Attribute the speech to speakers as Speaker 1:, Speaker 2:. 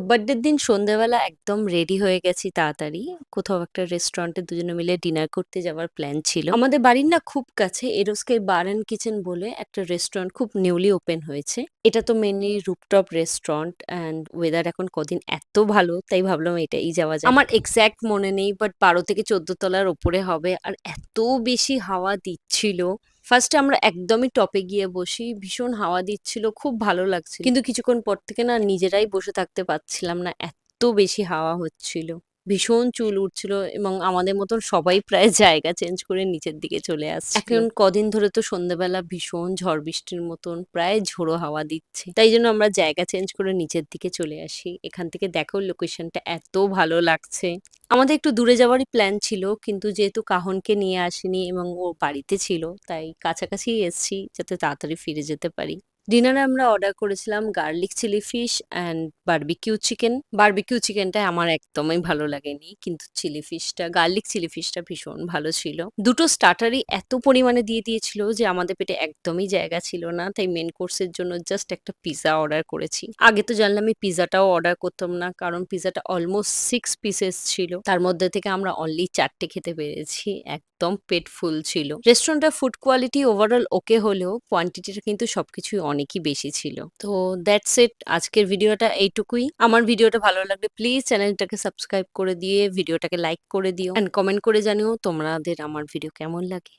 Speaker 1: বার্থডের দিন সন্ধ্যেবেলা একদম রেডি হয়ে গেছি তাড়াতাড়ি। কোথাও একটা রেস্টুরেন্টে দুজনে মিলে ডিনার করতে যাওয়ার প্ল্যান ছিল। আমাদের বাড়ির না খুব কাছে এরোস্কে বার অ্যান্ড কিচেন বলে একটা রেস্টুরেন্ট খুব নিউলি ওপেন হয়েছে। এটা তো mainly rooftop restaurant and weather এখন কদিন এত ভালো তাই ভাবলাম এটাই যাওয়া যায়। আমার এক্সাক্ট মনে নেই বাট ১২ থেকে ১৪ তলার ওপরে হবে আর এত বেশি হাওয়া দিচ্ছিল। ফার্স্টে আমরা একদমই টপে গিয়ে বসি। ভীষণ হাওয়া দিচ্ছিল, খুব ভালো লাগছিল। কিন্তু কিছুক্ষণ পর থেকে না নিজেরাই বসে থাকতে পারছিলাম না। এত্ত বেশি হাওয়া হচ্ছিল। ভীষণ চুল উঠছিল এবং আমাদের মতন সবাই প্রায় জায়গা চেঞ্জ করে নিচের দিকে চলে আসছিল। এখন কদিন ধরে তো সন্ধ্যেবেলা ভীষণ ঝড় বৃষ্টির মতন প্রায় ঝোড়ো হাওয়া দিচ্ছে। তাই জন্য আমরা জায়গা চেঞ্জ করে নিচের দিকে চলে আসি। এখান থেকে দেখো লোকেশনটা এত ভালো লাগছে। আমাদের একটু দূরে যাওয়ারই প্ল্যান ছিল কিন্তু যেহেতু কাহনকে নিয়ে আসিনি এবং ও বাড়িতে ছিল তাই কাছাকাছি এসছি যাতে তাড়াতাড়ি ফিরে যেতে পারি। ডিনারে আমরা অর্ডার করেছিলাম garlic chilli fish and barbecue chicken. Barbecue চিকেনটা আমার একদমই ভালো লাগেনি কিন্তু গার্লিক চিলি ফিশটা ভীষণ ভালো ছিল। দুটো স্টার্টারই এত পরিমাণে দিয়ে দিয়েছিল যে আমাদের পেটে একদমই জায়গা ছিল না, তাই মেন কোর্সের জন্য জাস্ট একটা পিৎজা অর্ডার করেছি। আগে তো জানলাম আমি পিৎজাটাও অর্ডার করতাম না কারণ পিৎজাটা অলমোস্ট 6 পিসেস ছিল, তার মধ্যে থেকে আমরা অনলি 4টে খেতে পেরেছি। একদম পেট ফুল ছিল। রেস্টুরেন্টের ফুড কোয়ালিটি ওভারঅল ওকে হলেও কোয়ান্টিটিটা কিন্তু সবকিছুই অনেকই বেশি ছিল। তো দ্যাটস ইট, আজকের ভিডিওটা এইটুকুই। আমার ভিডিওটা ভালো লাগলে প্লিজ চ্যানেলটাকে সাবস্ক্রাইব করে দিয়ে ভিডিওটাকে লাইক করে দিও অ্যান্ড কমেন্ট করে জানিও তোমাদের আমার ভিডিও কেমন লাগে।